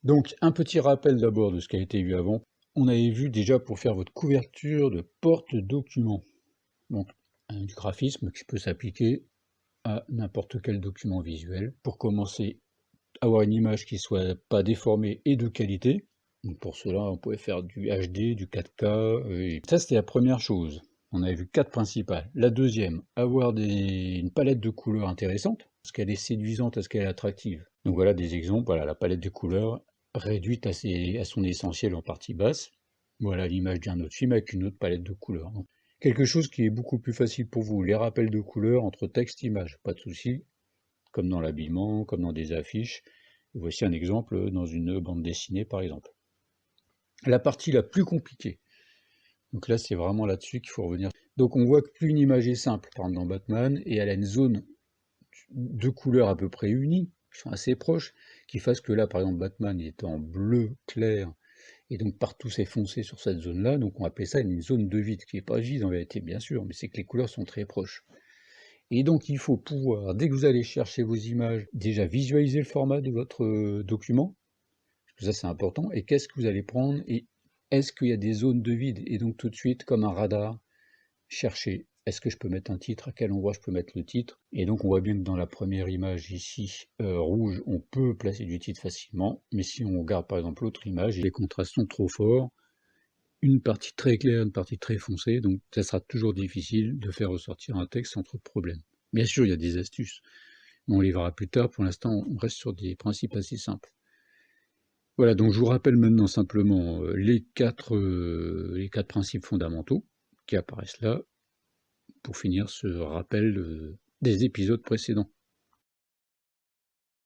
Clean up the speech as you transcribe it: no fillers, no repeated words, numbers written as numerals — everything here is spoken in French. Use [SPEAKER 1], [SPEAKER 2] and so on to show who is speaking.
[SPEAKER 1] Donc, un petit rappel d'abord de ce qui a été vu avant. On avait vu déjà pour faire votre couverture de porte-document. Donc, du graphisme qui peut s'appliquer à n'importe quel document visuel. Pour commencer, avoir une image qui soit pas déformée et de qualité. Donc pour cela, on pouvait faire du HD, du 4K. Et ça, c'était la première chose. On avait vu 4 principales. La deuxième, avoir une palette de couleurs intéressante. Est-ce qu'elle est séduisante, est-ce qu'elle est attractive? Donc voilà des exemples. Voilà la palette de couleurs réduite à son essentiel en partie basse. Voilà l'image d'un autre film avec une autre palette de couleurs. Donc, quelque chose qui est beaucoup plus facile pour vous. Les rappels de couleurs entre texte et image, pas de souci. Comme dans l'habillement, comme dans des affiches. Voici un exemple dans une bande dessinée par exemple. La partie la plus compliquée. Donc là, c'est vraiment là-dessus qu'il faut revenir. Donc on voit que plus une image est simple, par exemple dans Batman, et elle a une zone de couleurs à peu près unies, qui sont assez proches, qui fassent que là, par exemple, Batman il est en bleu clair, et donc partout c'est foncé sur cette zone-là, donc on appelle ça une zone de vide, qui n'est pas vide en vérité, bien sûr, mais c'est que les couleurs sont très proches. Et donc il faut pouvoir, dès que vous allez chercher vos images, déjà visualiser le format de votre document, parce que ça c'est important, et qu'est-ce que vous allez prendre, et est-ce qu'il y a des zones de vide, et donc tout de suite, comme un radar, chercher, est-ce que je peux mettre un titre, à quel endroit je peux mettre le titre, et donc on voit bien que dans la première image ici, rouge, on peut placer du titre facilement, mais si on regarde par exemple l'autre image, les contrastes sont trop forts, une partie très claire, une partie très foncée, donc ça sera toujours difficile de faire ressortir un texte sans trop de problèmes. Bien sûr, il y a des astuces, mais on les verra plus tard, pour l'instant on reste sur des principes assez simples. Voilà, donc je vous rappelle maintenant simplement les quatre principes fondamentaux qui apparaissent là, pour finir ce rappel des épisodes précédents.